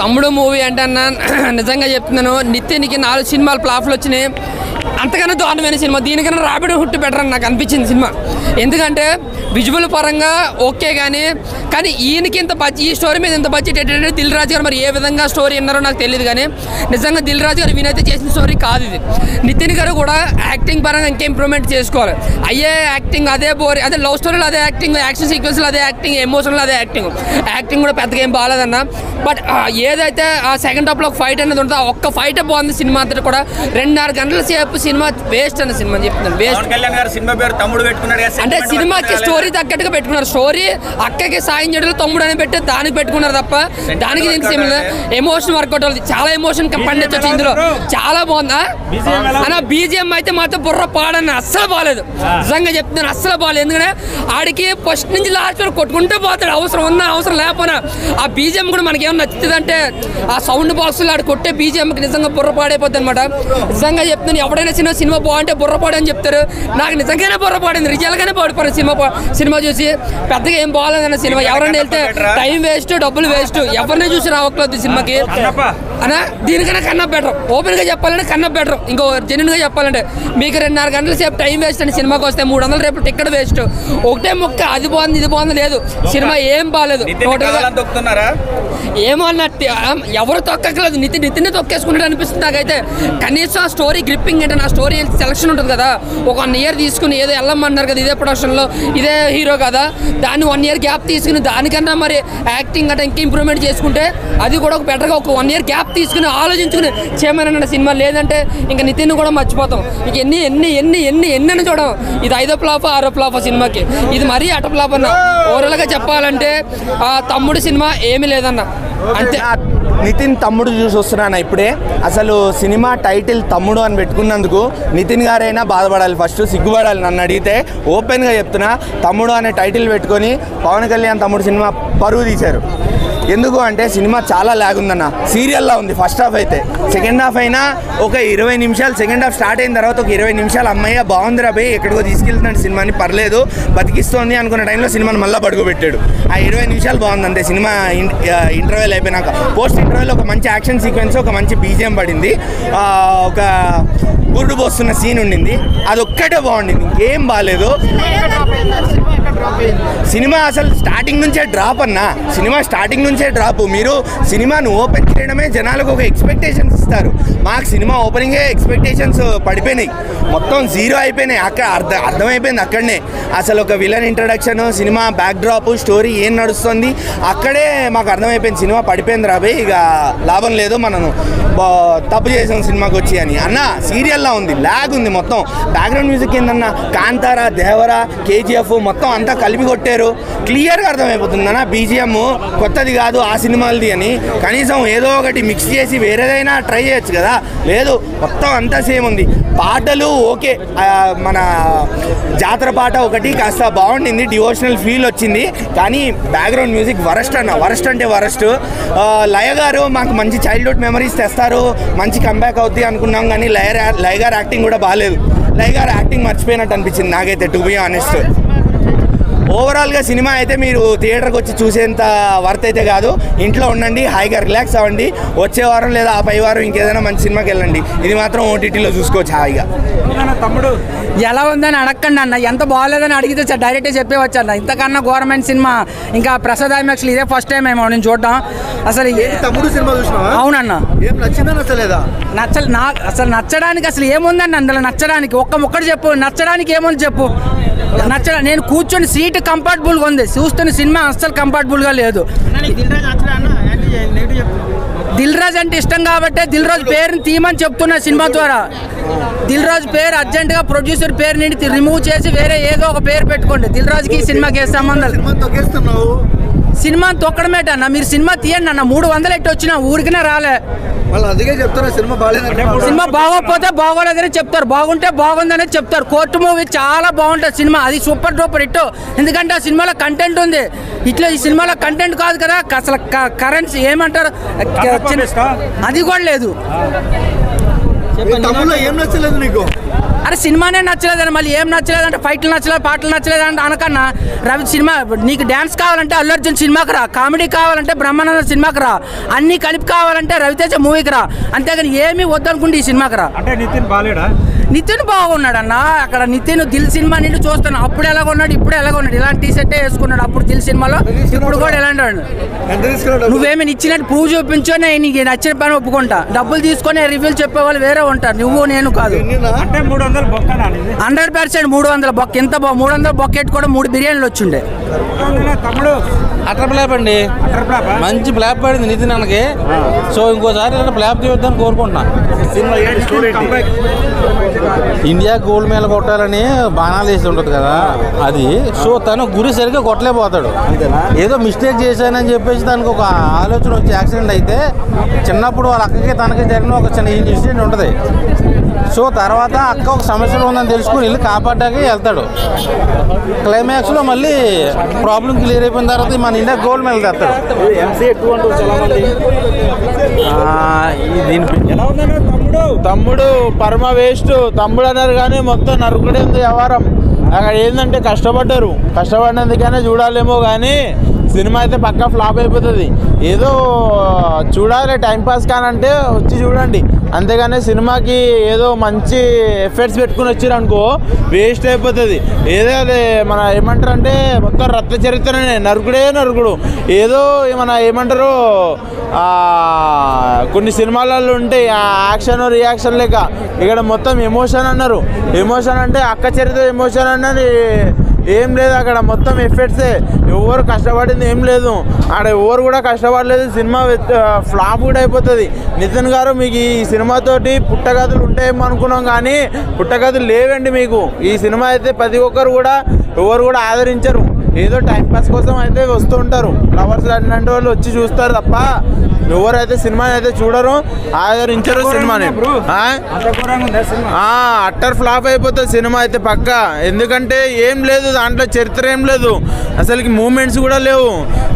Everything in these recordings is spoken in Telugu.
తమ్ముడు మూవీ అంటే అన్న నిజంగా చెప్తున్నాను, నితిన్కి 4 సినిమాలు ఫ్లాప్లు వచ్చినాయి. అంతకన్నా దారుణమైన సినిమా, దీనికన్నా రాబిడ్ హుడ్ బెటర్ అని నాకు అనిపించింది సినిమా. ఎందుకంటే విజువల్ పరంగా ఓకే, కానీ ఈయనకి ఇంత ఈ స్టోరీ మీద ఇంత బడ్జెట్ ఏంటంటే దిల్ రాజు గారు మరి ఏ విధంగా స్టోరీ విన్నారో నాకు తెలియదు, కానీ నిజంగా దిల్ రాజు గారు వినైతే చేసిన స్టోరీ కాదు ఇది. నితిన్ గారు కూడా యాక్టింగ్ పరంగా ఇంకా ఇంప్రూవ్మెంట్ చేసుకోవాలి. అయ్యే యాక్టింగ్ అదే అదే లవ్ స్టోరీలో అదే యాక్టింగ్, యాక్షన్ సీక్వెన్స్లో అదే యాక్టింగ్, ఎమోషన్లో అదే యాక్టింగ్ కూడా పెద్దగా ఏం బాగాలేదన్న. బట్ ఏదైతే ఆ సెకండ్ హాఫ్లో ఫైట్ అనేది ఉంటుందో ఆ ఒక్క ఫైటే బాగుంది. సినిమా అంతా కూడా 2.5 గంటల సేపు సినిమా వేస్ట్ అన్న సినిమా చెప్తున్నాను, వేస్ట్. అంటే సినిమాకి స్టోరీ తగ్గట్టుగా పెట్టుకున్నారు. స్టోరీ అక్కకి సాయం చేయడంలో తమ్ముడు అని పెట్టి దానికి పెట్టుకున్నారు తప్ప దానికి దీనికి సినిమా ఎమోషన్ వర్కౌట్ అవుతుంది. చాలా ఎమోషన్ పండించవచ్చు ఇందులో, చాలా బాగుందా అన్న. బీజిఎం అయితే మాత్రం బుర్ర పాడన్న అస్సలు బాగాలేదు, నిజంగా చెప్తున్నాను అస్సలు బాగాలేదు. ఎందుకంటే ఆడికి ఫస్ట్ నుంచి లాస్ట్ వరకు కొట్టుకుంటూ పోతాడు, అవసరం ఉన్నా అవసరం లేకపోయినా. ఆ బీజిఎం కూడా మనకి ఏమన్నా నచ్చుతుంది అంటే ఆ సౌండ్ బాక్స్లో ఆడు కొట్టే బీజిఎంకి నిజంగా బుర్ర పాడైపోతుంది అనమాట. నిజంగా చెప్తున్నాను, ఎవడైనా సినిమా బాగుంటే బుర్ర పాడు అని చెప్తారు. నాకు నిజంగానే బుర్ర పాడింది, రిజల్గానే పాడిపోయాను సినిమా చూసి. పెద్దగా ఏం బాగాలేదన్న సినిమా. ఎవరైనా వెళ్తే టైం వేస్ట్, డబ్బులు వేస్ట్. ఎవరిని చూసి రావట్లేదు సినిమాకి అన్నా. దీనికన్నా కన్నా బెటర్, ఓపెన్గా చెప్పాలంటే కన్నా బెటర్. ఇంకో జెన్యున్గా చెప్పాలంటే మీకు 2.5 గంటల సేపు టైం వేస్ట్ అని సినిమాకి వస్తే 300 రేపు టికెట్ వేస్ట్. ఒకటే ముక్క అది బాగుంది ఇది బాగుంది లేదు, సినిమా ఏం బాగాలేదు. ఏమో అన్నట్టు ఎవరు తొక్కలేదు, నితిన్ తొక్కేసుకున్నట్టు అనిపిస్తుంది నాకైతే. కనీసం ఆ స్టోరీ గ్రిప్పింగ్ అంటే నా స్టోరీ సెలక్షన్ ఉంటుంది కదా, ఒక 1 ఇయర్ తీసుకుని ఏదో వెళ్ళమన్నారు కదా, ఇదే ప్రొడక్షన్లో ఇదే హీరో కదా, దాన్ని 1 ఇయర్ గ్యాప్ తీసుకుని దానికన్నా మరి యాక్టింగ్ అంటే ఇంకా ఇంప్రూవ్మెంట్ చేసుకుంటే అది కూడా ఒక బెటర్గా ఒక 1 ఇయర్ గ్యాప్ తీసుకుని ఆలోచించుకుని చేయమని సినిమా. లేదంటే ఇంకా నితిన్ కూడా మర్చిపోతాం. ఇక ఎన్ని ఎన్ని ఎన్ని ఎన్ని ఎన్ని అని చూడడం. ఇది 5వ ఫ్లాప్ 6వ ఫ్లాప్ సినిమాకి, ఇది మరీ అట ఫ్లాప్ అన్న. ఓవరాల్గా చెప్పాలంటే తమ్ముడు సినిమా ఏమీ లేదన్న, అంతే. నితిన్ తమ్ముడు చూసి వస్తున్నాను ఇప్పుడే. అసలు సినిమా టైటిల్ తమ్ముడు అని పెట్టుకున్నందుకు నితిన్ గారైనా బాధపడాలి, ఫస్ట్ సిగ్గుపడాలి. నన్ను అడిగితే ఓపెన్గా చెప్తున్నా, తమ్ముడు అనే టైటిల్ పెట్టుకొని పవన్ కళ్యాణ్ తమ్ముడు సినిమా పరువు తీశారు. ఎందుకు అంటే సినిమా చాలా లాగ్ ఉందన్న, సీరియల్లా ఉంది. ఫస్ట్ హాఫ్ అయితే, సెకండ్ హాఫ్ అయినా ఒక 20 నిమిషాలు, సెకండ్ హాఫ్ స్టార్ట్ అయిన తర్వాత ఒక 20 నిమిషాలు అమ్మయ్య బాగుందిరా పోయి ఎక్కడికో తీసుకెళ్తున్నాడు సినిమాని, పర్లేదు బతికిస్తోంది అనుకున్న టైంలో సినిమాని మళ్ళీ పడుకోబెట్టాడు. ఆ 20 నిమిషాలు బాగుంది అంతే. సినిమా ఇంటర్వెల్ అయిపోయినాక పోస్ట్ ఇంటర్వెల్ ఒక మంచి యాక్షన్ సీక్వెన్స్, ఒక మంచి బీజిఎం పడింది, ఒక గురుడు పోస్తున్న సీన్ ఉండింది, అది ఒక్కటే బాగుండింది, ఇంకేం బాగాలేదు. సినిమా అసలు స్టార్టింగ్ నుంచే డ్రాప్ అన్న, సినిమా స్టార్టింగ్ నుంచే డ్రాప్. మీరు సినిమాను ఓపెన్ చేయడమే జనాలకు ఒక ఎక్స్పెక్టేషన్స్ ఇస్తారు. మాకు సినిమా ఓపెనింగే ఎక్స్పెక్టేషన్స్ పడిపోయినాయి, మొత్తం 0 అయిపోయినాయి. అర్థమైపోయింది అక్కడనే. అసలు ఒక villain introduction, cinema back drop, story ఏం నడుస్తుంది అక్కడే మాకు అర్థమైపోయింది. సినిమా పడిపోయింది రాబోయ్, ఇక లాభం లేదు, మనం తప్పు చేసాం సినిమాకి వచ్చి అని. అన్న సీరియల్లా ఉంది, ల్యాగ్ ఉంది మొత్తం. బ్యాక్గ్రౌండ్ మ్యూజిక్ ఏందన్న, కాంతారా, దేవరా, కేజీఎఫ్ మొత్తం అంతా కలిపి కొట్టారు. క్లియర్గా అర్థమైపోతుంది అన్న, బీజిఎం కొత్తది కాదు ఆ సినిమాలది అని. కనీసం ఏదో ఒకటి మిక్స్ చేసి వేరేదైనా ట్రై చేయొచ్చు కదా, లేదు మొత్తం అంతా సేమ్ ఉంది. పాటలు ఓకే, మన జాతర పాట ఒకటి కాస్త బాగుండింది, డివోషనల్ ఫీల్ వచ్చింది. కానీ బ్యాక్గ్రౌండ్ మ్యూజిక్ వరస్ట్ అన్న, వరస్ట్ అంటే వరస్ట్. లయ గారు మాకు మంచి చైల్డ్హుడ్ మెమరీస్ తెస్తారు, మంచి కంబ్యాక్ అవుద్ది అనుకున్నాం, కానీ లయ గారు యాక్టింగ్ కూడా బాగాలేదు. లయ గారు యాక్టింగ్ మర్చిపోయినట్టు అనిపించింది నాకైతే, టు బి ఆనెస్ట్. ఓవరాల్గా సినిమా అయితే మీరు థియేటర్కి వచ్చి చూసేంత వర్త్ అయితే కాదు. ఇంట్లో ఉండండి, హాయిగా రిలాక్స్ అవ్వండి. వచ్చే వారం లేదా ఆ పై వారం ఇంకేదైనా మంచి సినిమాకి వెళ్ళండి. ఇది మాత్రం ఓటీటీలో చూసుకోవచ్చు హాయిగా. తమ్ముడు ఎలా ఉందని అడగండి అన్న, ఎంత బాగాలేదని అడిగితే డైరెక్ట్గా చెప్పేవచ్చు అన్న. ఇంతకన్నా గవర్నమెంట్ సినిమా ఇంకా ప్రసాద్ ఐమాక్స్లో ఇదే ఫస్ట్ టైం ఏమో నేను చూడటం. అసలు తమ్ముడు సినిమా చూసినావా? అవునన్న. ఏం నచ్చిందని నచ్చలేదా? నాకు అసలు నచ్చడానికి అసలు ఏముందండి అందులో నచ్చడానికి? ఒక్కటి చెప్పు, నచ్చడానికి ఏముంది చెప్పు. నేను కూర్చొని సీట్ కంఫర్టబుల్గా ఉంది, చూస్తున్న సినిమా అస్సలు కంఫర్టబుల్గా లేదు. దిల్ రాజు అంటే ఇష్టం కాబట్టి దిల్ రాజు పేరుని తీయమని చెప్తున్నా సినిమా ద్వారా. దిల్ రాజు పేరు అర్జెంటుగా ప్రొడ్యూసర్ పేరు నుండి రిమూవ్ చేసి వేరే ఏదో ఒక పేరు పెట్టుకోండి. దిల్ రాజుకి సినిమాకి ఏ సంబంధం? సినిమా తొక్కడమేట అన్న, మీరు సినిమా తీయండి అన్న. 300 ఎట్టి వచ్చినా ఊరికినే రాలే. సినిమా బాగోకపోతే బాగోలేదని చెప్తారు, బాగుంటే బాగుందనే చెప్తారు. కోర్టు మూవీ చాలా బాగుంటుంది సినిమా, అది సూపర్ డూపర్ హిట్. ఎందుకంటే ఆ సినిమాలో కంటెంట్ ఉంది. ఇట్లా ఈ సినిమాలో కంటెంట్ కాదు కదా, అసలు కరెన్సీ ఏమంటారు అది కూడా లేదు. ఏం నచ్చలేదు నీకు? అరే సినిమానే నచ్చలేదని మళ్ళీ ఏం నచ్చలేదంటే ఫైట్లు నచ్చలేదు, పాటలు నచ్చలేదు అంటే అనకన్నా రవి సినిమా నీకు డ్యాన్స్ కావాలంటే అల్లు అర్జున్ సినిమాకి రా, కామెడీ కావాలంటే బ్రహ్మానంద సినిమాకి రా, అన్ని కలిపి కావాలంటే రవితేజ మూవీకి రా, అంతేగాని ఏమీ వద్దనుకుంటే ఈ సినిమాకి రా. అంటే నితిన్ బాలేడా? నితిన్ బాగున్నాడు అన్న. అక్కడ నితిన్ దిల్ సినిమా నుండి చూస్తాను, అప్పుడు ఎలాగ ఉన్నాడు ఇప్పుడు ఎలాగ ఉన్నాడు. ఇలాంటి టీ షర్టే వేసుకున్నాడు అప్పుడు దిల్ సినిమాలో, ఇప్పుడు కూడా ఎలాంటి వాడు. నువ్వేమి ఇచ్చినట్టు ప్రూవ్ చూపించో నీకు నచ్చిన పని ఒప్పుకుంటా, డబ్బులు తీసుకొని రివ్యూలు చెప్పేవాళ్ళు వేరే ఉంటారు, నువ్వు నేను కాదు. అంటే 300 బొక్కనా? 100% 300 బొక్క. ఎంత 300 బొక్కెట్ కూడా 3 బిర్యానీలు వచ్చిండే. తమ్ముడు అటర్ ఫ్లాప్ అండి, మంచి ఫ్లాప్ పడింది నితిన్ అన్నకి. సో ఇంకోసారి ఇలాంటి ఫ్లాప్ తీయొద్దని కోరుకుంటున్నా. ఇండియా గోల్డ్ మెడల్ కొట్టాలని బాణాలు వేసి ఉంటుంది కదా అది. సో తను గురి సరిగ్గా కొట్టలేకపోతాడు, ఏదో మిస్టేక్ చేశానని చెప్పేసి దానికి ఒక ఆలోచన వచ్చి యాక్సిడెంట్ అయితే చిన్నప్పుడు వాళ్ళ అక్కకి తనకి జరిగిన ఒక చిన్న ఇన్సిడెంట్ ఉంటుంది. సో తర్వాత అక్క ఒక సమస్యలో ఉందని తెలుసుకుని వెళ్ళి కాపాడడానికి వెళ్తాడు. క్లైమాక్స్లో మళ్ళీ ప్రాబ్లం క్లియర్ అయిపోయిన తర్వాత మన ఇండియా గోల్డ్ మెడల్ తెస్తాడు. తమ్ముడు పరమ వేస్ట్. తమ్ముడు అన్నారు కానీ మొత్తం నరుకుడే ఉంది వ్యవహారం. అక్కడ ఏంటంటే కష్టపడినందుకైనా చూడాలేమో కానీ సినిమా అయితే పక్కా ఫ్లాప్ అయిపోతుంది. ఏదో చూడాలి టైంపాస్ కానంటే వచ్చి చూడండి, అంతేగాని సినిమాకి ఏదో మంచి ఎఫర్ట్స్ పెట్టుకుని వచ్చారనుకో వేస్ట్ అయిపోతుంది. ఏదో అదే మన ఏమంటారు అంటే మొత్తం రక్త చరిత్రనే, నరుకుడు. ఏదో మన ఏమంటారు కొన్ని సినిమాలలో ఉంటాయి యాక్షన్ రియాక్షన్ లేక, ఇక్కడ మొత్తం ఎమోషన్ అన్నారు. ఎమోషన్ అంటే అక్క చరిత్ర ఎమోషన్ అన్నది ఏం లేదు, అక్కడ మొత్తం ఎఫెక్ట్సే. ఎవరు కష్టపడింది ఏం లేదు, ఆడ ఎవరు కూడా కష్టపడలేదు. సినిమా ఫ్లాప్ కూడా అయిపోతుంది. నితిన్ గారు మీకు ఈ సినిమాతోటి పుట్టగతులు ఉంటాయేమో అనుకున్నాం కానీ పుట్టగతులు లేవండి మీకు. ఈ సినిమా అయితే ప్రతి ఒక్కరు కూడా ఎవరు కూడా ఆదరించరు, ఏదో టైంపాస్ కోసం అయితే వస్తూ ఉంటారు. లవర్స్ లాంటి వాళ్ళు వచ్చి చూస్తారు తప్ప ఎవరైతే సినిమా అయితే చూడరు, ఆదరించరు సినిమాని. అట్టర్ ఫ్లాప్ అయిపోతుంది సినిమా అయితే పక్కా. ఎందుకంటే ఏం లేదు దాంట్లో, చరిత్ర ఏం లేదు, అసలుకి మూమెంట్స్ కూడా లేవు.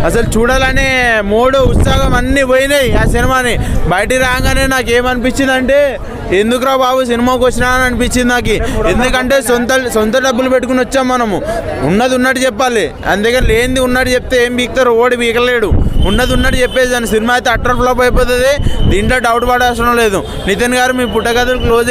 అసలు చూడాలనే మూడు ఉత్సాహం అన్నీ పోయినాయి ఆ సినిమాని. బయటికి రాగానే నాకు ఏమనిపించింది అంటే ఎందుకురా బాబు సినిమాకి వచ్చినా అని అనిపించింది నాకు. ఎందుకంటే సొంత డబ్బులు పెట్టుకుని వచ్చాం మనము. ఉన్నది ఉన్నట్టు చెప్పాలి, అందుకని లేనిది ఉన్నట్టు చెప్తే ఏం బీక్తారు, ఓడి బీకలేడు. ఉన్నది ఉన్నట్టు చెప్పేసి దాని సినిమా అయితే అట్టర్ ఫ్లాప్ అయిపోతుంది. దీంట్లో డౌట్ పడాల్సిన లేదు. నితిన్ గారు మీ పుట్టగతులు క్లోజ్